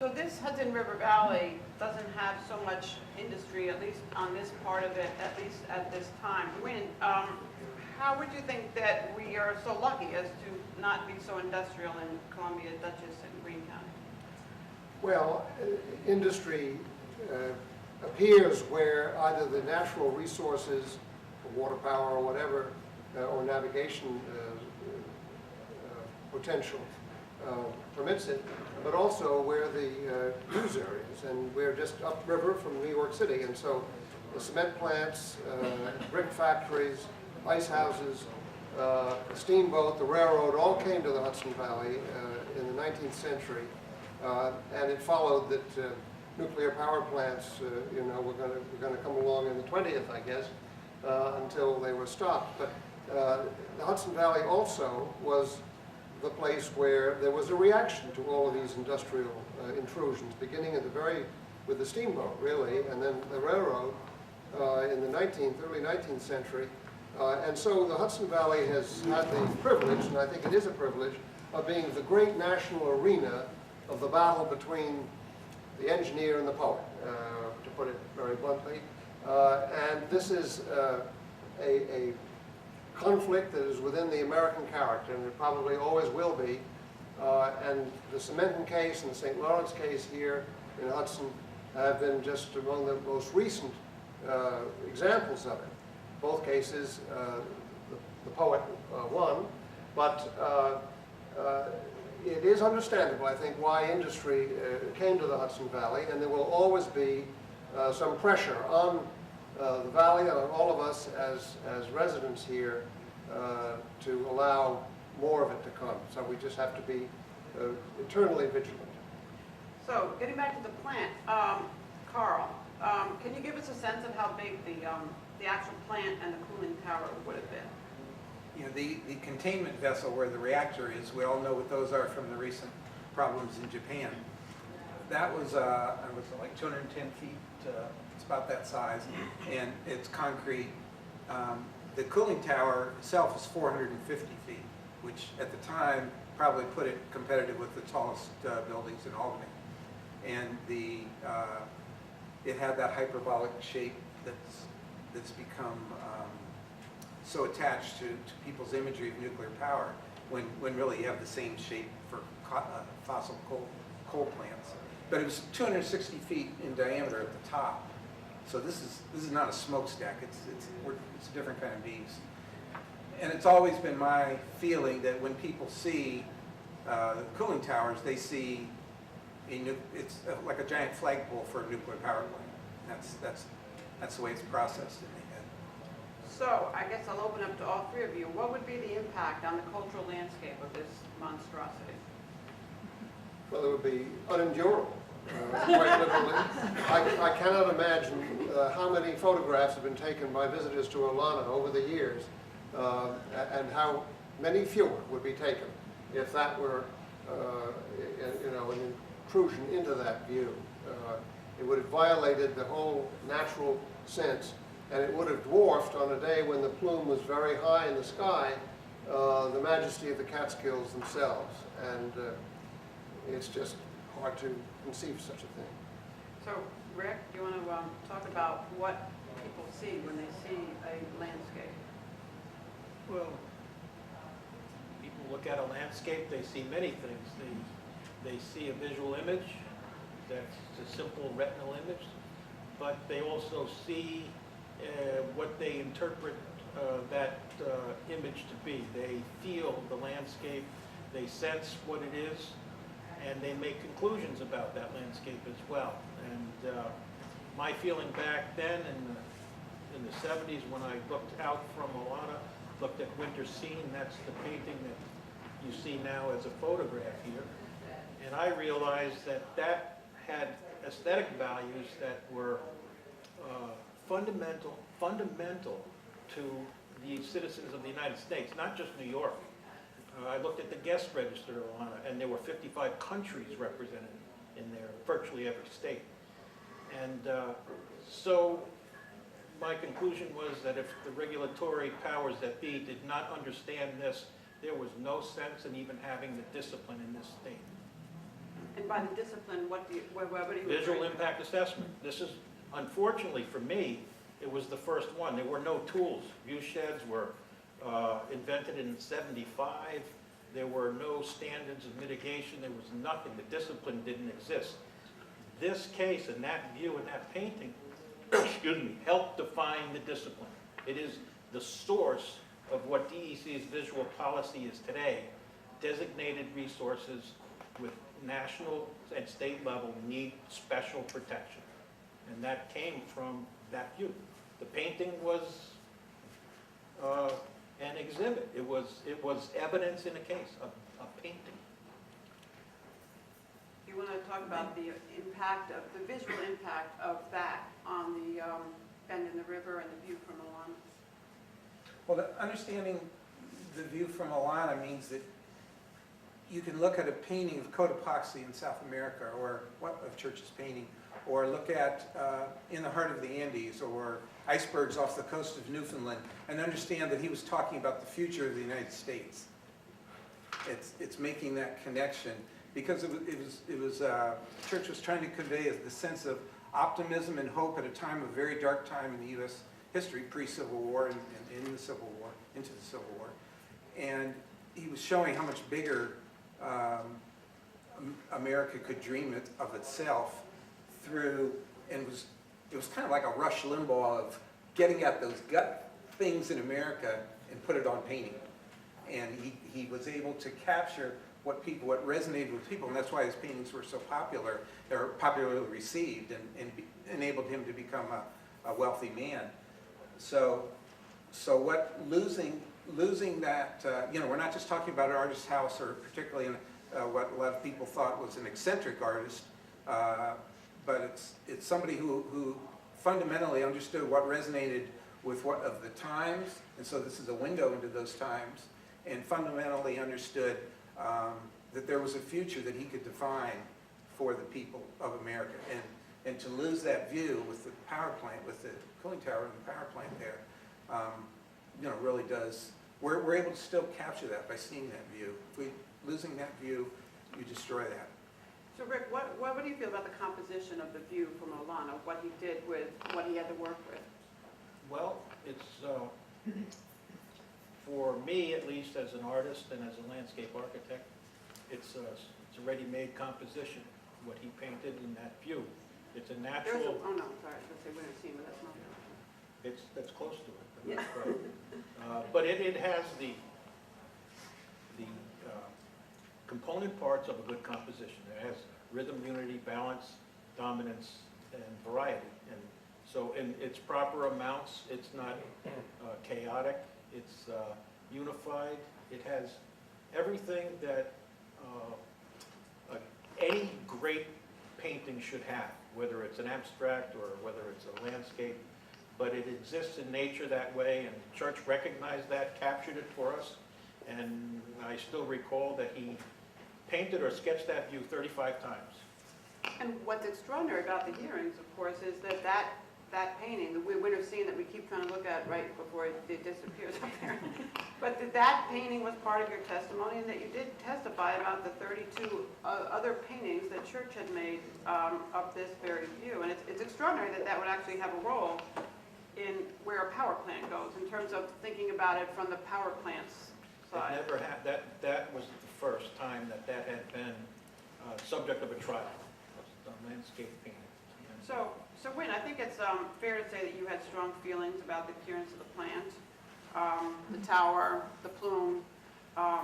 So this Hudson River Valley doesn't have so much industry, at least on this part of it, at least at this time. How would you think that we are so lucky as to not be so industrial in Columbia, Dutchess, and Greene County? Well, industry appears where either the natural resources, water power or whatever, or navigation potential permits it, but also where the use areas. And we're just upriver from New York City, and so the cement plants, brick factories, ice houses, the steamboat, the railroad all came to the Hudson Valley in the 19th century. And it followed that nuclear power plants, were going to come along in the 20th, I guess, until they were stopped. But the Hudson Valley also was the place where there was a reaction to all of these industrial intrusions, beginning at with the steamboat, really, and then the railroad in the early 19th century. And so the Hudson Valley has had the privilege, and I think it is a privilege, of being the great national arena of the battle between the engineer and the poet, to put it very bluntly. And this is a conflict that is within the American character, and it probably always will be. And the Cementon case and the St. Lawrence case here in Hudson have been just among the most recent examples of it. Both cases, the poet won, but it is understandable, I think, why industry came to the Hudson Valley, and there will always be some pressure on the valley and on all of us as residents here to allow more of it to come. So we just have to be eternally vigilant. So getting back to the plant, Carl, can you give us a sense of how big the actual plant and the cooling tower would have been? You know, the containment vessel where the reactor is, we all know what those are from the recent problems in Japan. That was like 210 feet, it's about that size, and it's concrete. The cooling tower itself is 450 feet, which at the time probably put it competitive with the tallest buildings in Albany. And it had that hyperbolic shape that's become so attached to people's imagery of nuclear power, when really you have the same shape for fossil coal plants. But it was 260 feet in diameter at the top. So this is not a smokestack. It's a different kind of beast. And it's always been my feeling that when people see cooling towers, they see it's like a giant flagpole for a nuclear power plant. That's the way it's processed in the head. So I guess I'll open up to all three of you. What would be the impact on the cultural landscape of this monstrosity? Well, it would be unendurable, quite literally. I cannot imagine how many photographs have been taken by visitors to Olana over the years, and how many fewer would be taken if that were, an intrusion into that view. It would have violated the whole natural sense, and it would have dwarfed, on a day when the plume was very high in the sky, the majesty of the Catskills themselves. And it's just hard to conceive such a thing. So, Rick, do you want to talk about what people see when they see a landscape? Well, people look at a landscape, they see many things. They see a visual image, that's a simple retinal image, but they also see what they interpret that image to be. They feel the landscape, they sense what it is, and they make conclusions about that landscape as well. And my feeling back then in the 70s, when I looked out from Olana, looked at Winter Scene, that's the painting that you see now as a photograph here, and I realized that had aesthetic values that were fundamental to the citizens of the United States, not just New York. I looked at the guest register of Olana, and there were 55 countries represented in there, virtually every state. And so my conclusion was that if the regulatory powers that be did not understand this, there was no sense in even having the discipline in this state. And by the discipline, what do you, what do you? Visual impact assessment. This is, unfortunately for me, it was the first one. There were no tools. Viewsheds were invented in '75. There were no standards of mitigation. There was nothing. The discipline didn't exist. This case and that view and that painting, excuse me, helped define the discipline. It is the source of what DEC's visual policy is today. Designated resources with national and state level need special protection. And that came from that view. The painting was an exhibit. It was evidence in a case, a painting. You want to talk about the impact of, the visual impact of that on the bend in the river and the view from Olana? Well, understanding the view from Olana means that you can look at a painting of Cotopaxi in South America, or what of Church's painting, or look at In the Heart of the Andes, or icebergs off the coast of Newfoundland, and understand that he was talking about the future of the United States. It's making that connection, because Church was trying to convey the sense of optimism and hope at a time, a very dark time in the U.S. history, pre-Civil War and in the Civil War, into the Civil War. And he was showing how much bigger America could dream of itself through, and it was kind of like a Rush Limbaugh of getting at those gut things in America and put it on painting. And he was able to capture what resonated with people, and that's why his paintings were so popular, or popularly received, and enabled him to become a wealthy man. So what losing that, we're not just talking about an artist's house, or particularly in what a lot of people thought was an eccentric artist, but it's somebody who fundamentally understood what resonated with what of the times, and so this is a window into those times, and fundamentally understood that there was a future that he could define for the people of America. And to lose that view with the power plant, with the cooling tower and the power plant there, really does, we're able to still capture that by seeing that view. If losing that view, you destroy that. So Rick, what do you feel about the composition of the view from Olana, what he did with what he had to work with? Well, it's, for me at least, as an artist and as a landscape architect, it's a ready-made composition, what he painted in that view. It's a natural... oh no, sorry, I was going to say winter scene, but that's not it. That's close to it, but not quite. But it has the component parts of a good composition. It has rhythm, unity, balance, dominance, and variety. And so in its proper amounts, it's not chaotic, it's unified. It has everything that any great painting should have, whether it's an abstract or whether it's a landscape. But it exists in nature that way, and Church recognized that, captured it for us. And I still recall that he painted or sketched that view 35 times. And what's extraordinary about the hearings, of course, is that painting, the winter scene that we keep trying to look at right before it disappears up there. But that painting was part of your testimony, and that you did testify about the 32 other paintings that Church had made of this very view. And it's extraordinary that that would actually have a role in where a power plant goes, in terms of thinking about it from the power plant's side. It never had, that was the first time that had been subject of a trial, the landscape painting. So Wynn, I think it's fair to say that you had strong feelings about the appearance of the plant, the tower, the plume. How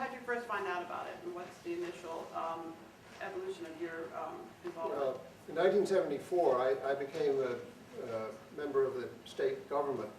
did you first find out about it, and what's the initial evolution of your involvement? Well, in 1974, I became a member of the state government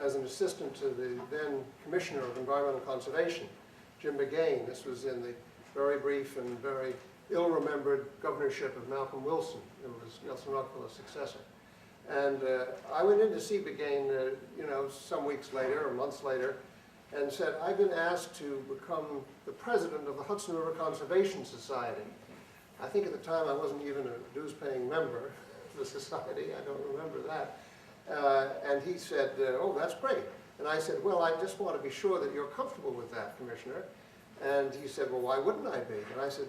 as an assistant to the then Commissioner of Environmental Conservation, Jim McGain. This was in the very brief and very ill-remembered governorship of Malcolm Wilson, who was Nelson Rockefeller's successor. And I went in to see McGain, some weeks later or months later, and said, I've been asked to become the president of the Hudson River Conservation Society. I think at the time I wasn't even a dues-paying member of the society. I don't remember that. And he said, oh, that's great. And I said, well, I just want to be sure that you're comfortable with that, Commissioner. And he said, well, why wouldn't I be? And I said,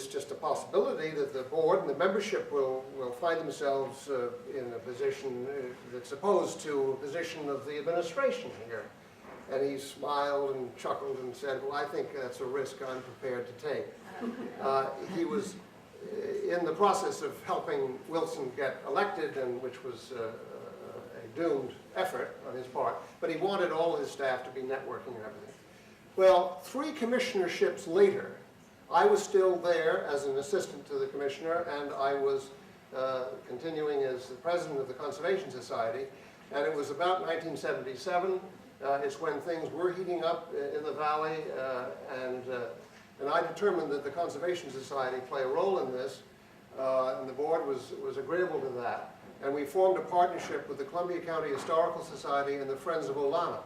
it's just a possibility that the board and the membership will find themselves in a position that's opposed to a position of the administration here. And he smiled and chuckled and said, well, I think that's a risk I'm prepared to take. He was in the process of helping Wilson get elected, and which was a doomed effort on his part, but he wanted all his staff to be networking and everything. Well, 3 commissionerships later, I was still there as an assistant to the commissioner, and I was continuing as the president of the Conservation Society, and it was about 1977. It's when things were heating up in the valley, and I determined that the Conservation Society play a role in this, and the board was agreeable to that. And we formed a partnership with the Columbia County Historical Society and the Friends of Olana.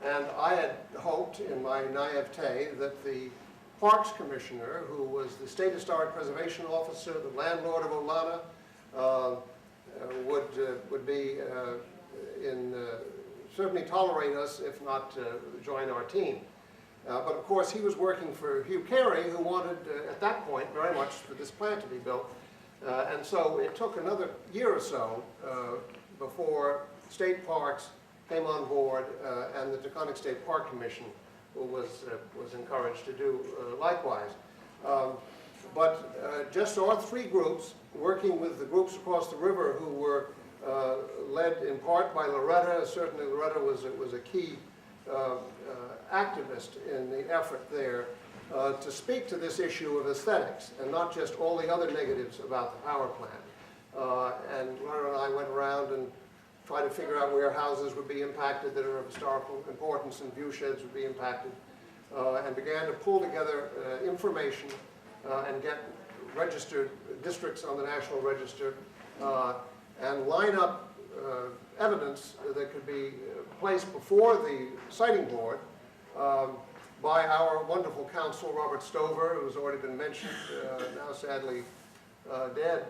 And I had hoped, in my naivete, that the Parks Commissioner, who was the State Historic Preservation Officer, the landlord of Olana, would be certainly tolerate us, if not join our team. But of course, he was working for Hugh Carey, who wanted, at that point, very much for this plant to be built. And so it took another year or so before State Parks came on board, and the Taconic State Park Commission was encouraged to do likewise. But just our 3 groups, working with the groups across the river who were led in part by Loretta. Certainly Loretta was a key activist in the effort there to speak to this issue of aesthetics and not just all the other negatives about the power plant. And Loretta and I went around and tried to figure out where houses would be impacted that are of historical importance and view sheds would be impacted, and began to pull together information and get registered districts on the National Register, and line up evidence that could be placed before the siting board by our wonderful counsel, Robert Stover, who has already been mentioned, now sadly dead,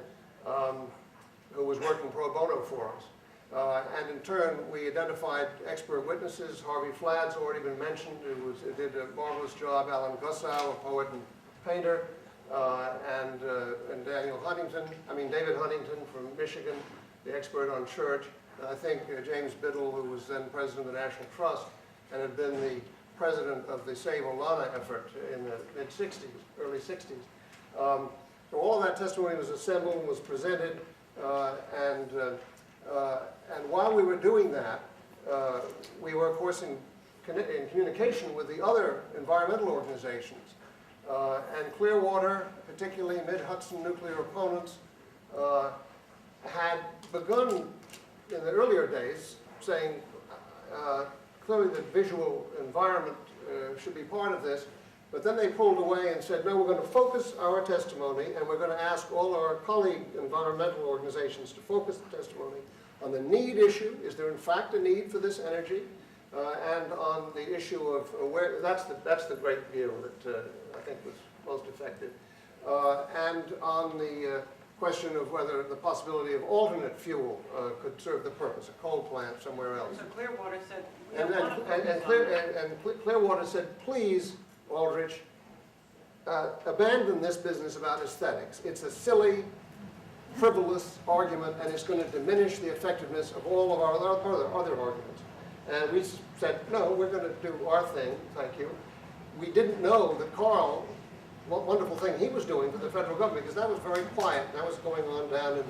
who was working pro bono for us. And in turn, we identified expert witnesses. Harvey Fladd's already been mentioned, who did a marvelous job. Alan Gussow, a poet and painter, and David Huntington from Michigan, the expert on church. And I think James Biddle, who was then president of the National Trust and had been the president of the Save Olana effort in the mid-60s, early 60s. So all of that testimony was assembled and was presented, and while we were doing that, we were, of course, in communication with the other environmental organizations. And Clearwater, particularly mid-Hudson nuclear opponents, had begun in the earlier days saying clearly that visual environment should be part of this, but then they pulled away and said, no, we're going to focus our testimony, and we're going to ask all our colleague environmental organizations to focus the testimony on the need issue. Is there in fact a need for this energy? And on the issue of where, that's the great view that I think was most effective. And on the question of whether the possibility of alternate fuel could serve the purpose, a coal plant somewhere else. So Clearwater said, Clearwater said, please, Aldrich, abandon this business about aesthetics. It's a silly, frivolous argument, and it's going to diminish the effectiveness of all of our other arguments. And we said, no, we're going to do our thing, thank you. We didn't know that Carl, what wonderful thing he was doing for the federal government, because that was very quiet. That was going on down and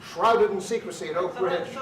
shrouded in secrecy at Oak Ridge.